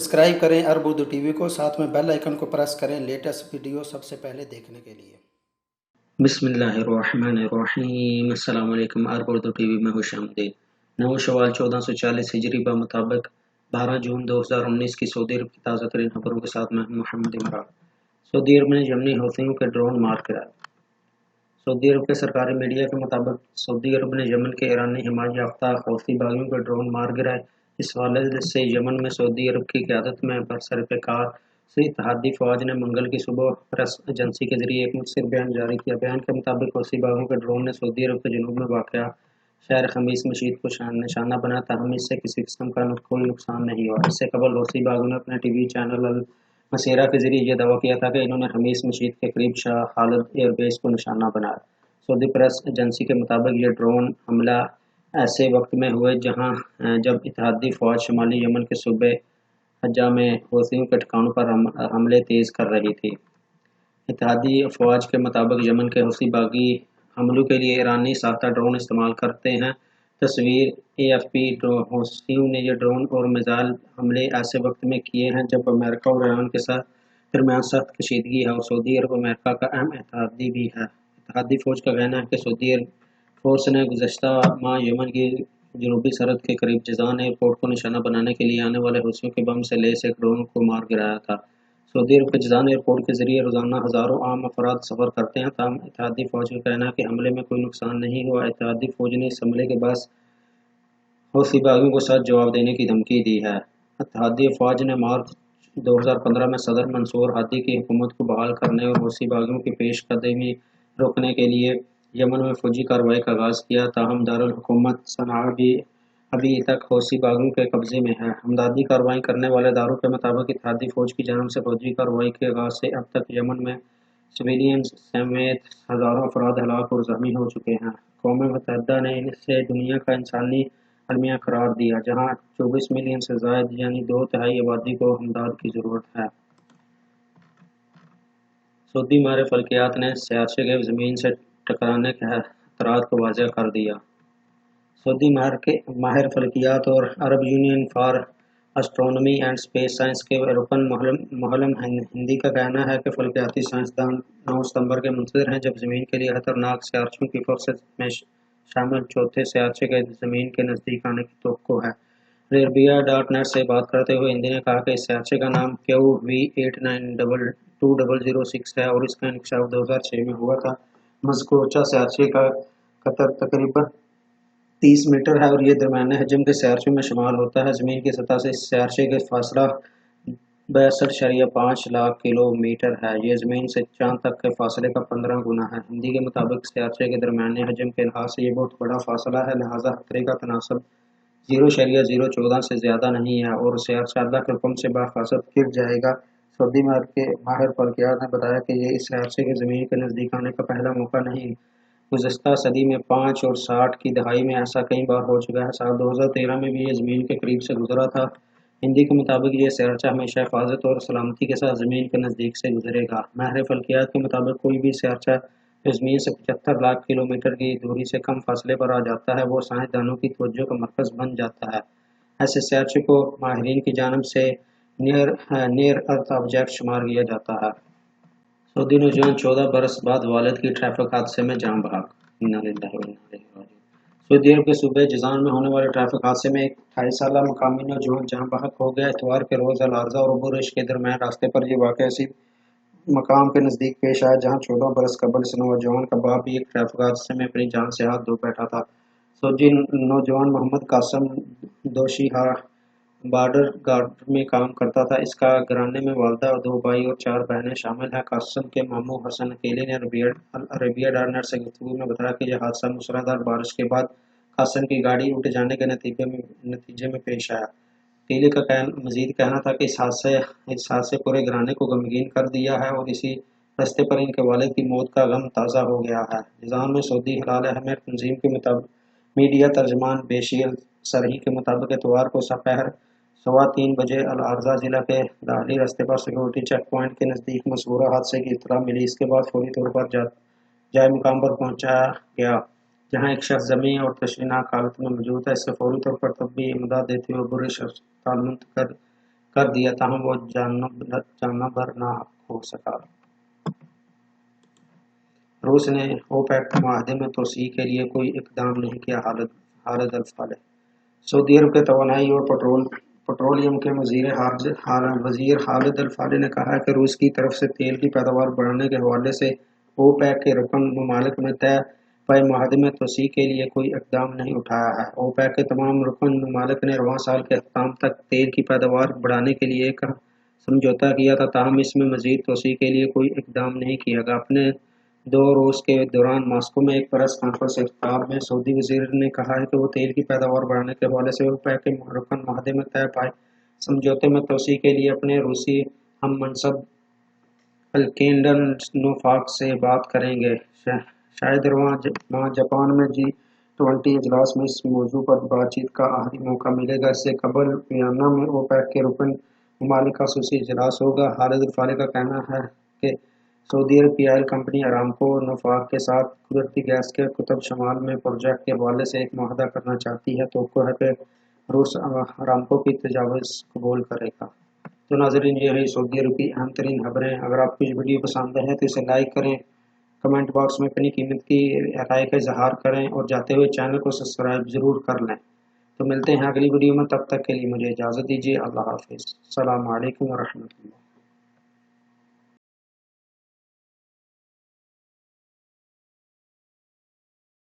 Subscribe करें अरब Urdu TV को, साथ में बेल आइकन को प्रेस करें लेटेस्ट वीडियो सबसे पहले देखने के लिए। बिस्मिल्लाहिर्रहमानिर्रहीम। अस्सलाम वालेकुम। अरब उर्दू टीवी में खुशामदीद। 9 शवाल 1440 हिजरी के मुताबिक 12 जून 2019 की सऊदी अरब की ताज़ा तरीन खबरों के साथ मैं मोहम्मद इमरान। सऊदी अरब ने यमनी हौथियों के ड्रोन मार गिराए। सऊदी अरब के सरकारी मीडिया के मुताबिक सऊदी अरब ने यमन के ईरानी हिमायत याफ्ता हौथी बागियों के ड्रोन मार गिराए। इस हवाले से यमन में सऊदी अरब की क़यादत में बरसरकार से इत्तेहादी फ़ौज ने मंगल की सुबह प्रेस एजेंसी के जरिए एक मुखबिर बयान जारी किया। बयान के मुताबिक हौथी बागियों के ड्रोन ने सऊदी अरब के जनूब में वाक़या शहर खमीस मशीद को निशाना बनाया, ताहम इससे किसी किस्म का कोई नुकसान नहीं हुआ। इससे कबल हौथी बागियों ने अपने टीवी चैनल अल मसीरा के जरिए यह दावा किया था कि इन्होंने खमीस मशीद के करीब शाह खालिद एयरबेस को निशाना बनाया। सऊदी प्रेस एजेंसी के मुताबिक ये ड्रोन हमला ऐसे वक्त में हुए जब इत्तेहादी फ़ौज शुमाली यमन के सूबे हज्जा में हौथियों के ठिकानों पर हमले तेज़ कर रही थी। इत्तेहादी फ़ौज के मुताबिक यमन के हौथी बागी हमलों के लिए ईरानी साख्ता ड्रोन इस्तेमाल करते हैं। तस्वीर AFP। हौथियों ने ये ड्रोन और मिसाइल हमले ऐसे वक्त में किए हैं जब अमेरिका और ईरान के साथ दरमियान सख्त कशीदगी है और सऊदी अरब अमेरिका का अहम इत्तेहादी भी है। इत्तेहादी फ़ौज का कहना है कि सऊदी अरब फ़ोर्स ने गुज़श्ता माह यमन की जनूबी सरहद के करीब जिज़ान एयरपोर्ट को निशाना बनाने के लिए आने वाले हौथियों के बम से लैस एक ड्रोन को मार गिराया था। सऊदी अरब के जिज़ान एयरपोर्ट के जरिए रोज़ाना हज़ारों आम अफराद सफ़र करते हैं, ताहम इत्तेहादी फ़ौज का कहना है कि हमले में कोई नुकसान नहीं हुआ। इत्तेहादी फ़ौज ने इस हमले के बाद हौथी बागियों को सख्त जवाब देने की धमकी दी है। इत्तेहादी फ़ौज ने मार्च 2015 में सदर मंसूर हादी की हुकूमत को बहाल करने और हौथी बागियों की पेशकदमी रोकने के लिए यमन में फौजी कार्रवाई का आगाज़ किया, ताहम दारुल हुकूमत सनआ भी अभी तक हौथी बागियों के कब्जे में है। इमदादी कार्रवाई करने वाले इदारों के मुताबिक इत्तेहादी फ़ौज की जानिब से फौजी कार्रवाई के आगाज़ से अब तक यमन में सिविलियन समेत हज़ारों अफराद हलाक और ज़ख्मी हो चुके हैं। अक़वाम मुत्तहिदा ने इसे दुनिया का इंसानी अलमिया करार दिया, जहाँ 24 मिलियन से ज़ायद यानी 2/3 आबादी को इमदाद की ज़रूरत है। सऊदी माहिर फल्कियात ने स्याचे के ज़मीन से टकराने के खतरात को वाज़ेह कर दिया। सऊदी माहिर फल्कियात और Arab union for astronomy and space science के रुकन मोहल्लम हिंदी का कहना है कि फल्कियाती साइंसदान 9 सितंबर के मुंतज़िर हैं जब ज़मीन के लिए खतरनाक स्याचों की फ़हरिस्त में शामिल चौथे स्याचे के ज़मीन के नज़दीक आने की तवक्को है। Arabia.net से बात करते हुए हिंदी ने कहा कि इस स्याचे का नाम QV892006 है और इसका इंकशाफ 2006 में हुआ था। मज़कूर स्याचे का कतर तकरीबन 30 मीटर है और ये दरमियाने हजम के स्याचों में शुमार होता है। ज़मीन की सतह से इस स्याचे का फासला 62.5 लाख किलोमीटर है। ये ज़मीन से चांद तक के फासले का 15 गुना है। हिंदी के मुताबिक स्याचे के दरमियाने हजम के लिहाज से ये बहुत बड़ा फासला है, लिहाजा खतरे का तनासब 0.014 से ज़्यादा नहीं है और स्याचा अल्लाह के हुक्म से बाफ़ासत गिर जाएगा। सऊदी माहिर फल्कियात ने बताया कि ये इस स्याचे के ज़मीन के नज़दीक आने का पहला मौका नहीं, गुज़श्ता सदी में 5 और 60 की दहाई में ऐसा कई बार हो चुका है। साल 2013 में भी ये ज़मीन के करीब से गुजरा था। हिंदी के मुताबिक ये स्याचा हमेशा हिफाजत और सलामती के साथ ज़मीन के नज़दीक से गुजरेगा। माहिर फल्कियात के मुताबिक कोई भी स्याचा जो ज़मीन से 75 लाख किलोमीटर की दूरी से कम फासले पर आ जाता है, वो साइंसदानों की तवज्जो का मरकज़ बन जाता है। ऐसे स्याचे को माहिरीन की जानिब से नियर अर्थ ऑब्जेक्ट शुमार किया जाता है। सऊदी नौजवान 14 बरस बाद वालिद की ट्रैफिक हादसे में जान बहक। इन्ना लिल्लाहि व इन्ना इलैहि राजिऊन। सऊदी अरब के सूबे जिज़ान में होने वाले ट्रैफिक हादसे में एक 28 साला मकामी नौजवान जान बहक हो गया। इतवार के रोज़ अल अर्ज़ा और अबू रिश के दरमियान रास्ते पर यह वाक़या इसी मकाम के नज़दीक पेश आया जहाँ 14 बरस कबल इस नौजवान का बाप भी एक ट्रैफिक हादसे में अपनी जान से हाथ धो बैठा था। सऊदी नौजवान मोहम्मद कासिम दोशीहा बॉर्डर गार्ड में काम करता था। इसका घराने में वालिदा और 2 भाई और 4 बहनें शामिल हैं। कासिम के मामू हसन अकेले ने Arabia.net से गुफ्तगू में बताया कि यह हादसा मूसलाधार बारिश के बाद कासिम की गाड़ी उल्ट जाने के नतीजे में पेश आया। अकेले का मजीद कहना था कि इस हादसे पूरे घराने को गमगीन कर दिया है और इसी रास्ते पर इनके वालिद की मौत का गम ताज़ा हो गया है। निज़ाम में सऊदी हिलाल अहमर तंजीम के मुताबिक मीडिया तर्जमान बेशिर सरही के मुताबिक इतवार को सपहर 3:15 बजे अल अर्ज़ा जिला के दाखिली रास्ते पर सिक्योरिटी चेक पॉइंट के नज़दीक मज़कूरा हादसे की इत्तला मिली। इसके बाद फौरी तौर पर जाए मुकाम पर पहुंचा गया, जहां एक शख्स ज़ख्मी और तशवीनाक हालत में मौजूद है। इससे फौरी तौर पर तबी इमदाद देते हुए अबू रिश अस्पताल मुंतकिल کر دیا تاہم وہ جاننا بھر نہ ہو سکا۔ روس نے اوپیک معاہدے میں توسیع کے لیے کوئی اقدام نہیں کیا۔ خالد الفالح۔ سعودی عرب کے توانائی اور پٹرولیم کے وزیر خالد الفالح نے کہا ہے کہ روس کی طرف سے تیل کی پیداوار بڑھانے کے حوالے سے اوپیک کے رکن ممالک میں طے پائے معاہدے میں توسیع کے لیے کوئی اقدام نہیں اٹھایا ہے۔ اوپیک کے تمام رکن ممالک نے رواں سال کے اختتام تک تیل کی پیداوار بڑھانے کے لیے ایک سمجھوتہ کیا تھا، تاہم اس میں مزید توسیع کے لیے کوئی اقدام نہیں کیا گیا۔ اپنے 2 روز کے دوران ماسکو میں ایک پریس کانفرنس کے اختتام میں سعودی وزیر نے کہا ہے کہ وہ تیل کی پیداوار بڑھانے کے حوالے سے اوپیک کے رکن معاہدے میں طے پائے سمجھوتے میں توسیع کے لیے اپنے روسی ہم منصب الکسندر نوفاک سے بات کریں گے۔ شاید رواں ماہ جاپان میں G20 اجلاس میں اس موضوع پر بات چیت کا آخری موقع ملے گا۔ اس سے قبل وینا میں اوپیک کے رکن ممالک کا خصوصی اجلاس ہوگا۔ خالد الفالح کا کہنا ہے کہ سعودی عرب کی آئل کمپنی ارامکو نوفاک کے ساتھ قدرتی گیس کے قطب شمال میں پروجیکٹ کے حوالے سے ایک معاہدہ کرنا چاہتی ہے۔ توقع ہے کہ روس ارامکو کی تجاویز قبول کرے گا۔ تو ناظرین، یہ ہے سعودی عرب کی اہم ترین خبریں۔ اگر آپ کو یہ ویڈیو پسند ہے تو اسے لائک کریں، کمنٹ باکس میں اپنی قیمت کی رائے کا اظہار کریں اور جاتے ہوئے چینل کو سبسکرائب ضرور کر لیں۔ تو ملتے ہیں اگلی ویڈیو میں، تب تک کے لیے مجھے اجازت دیجیے۔ اللہ حافظ۔ السلام علیکم ورحمۃ اللہ۔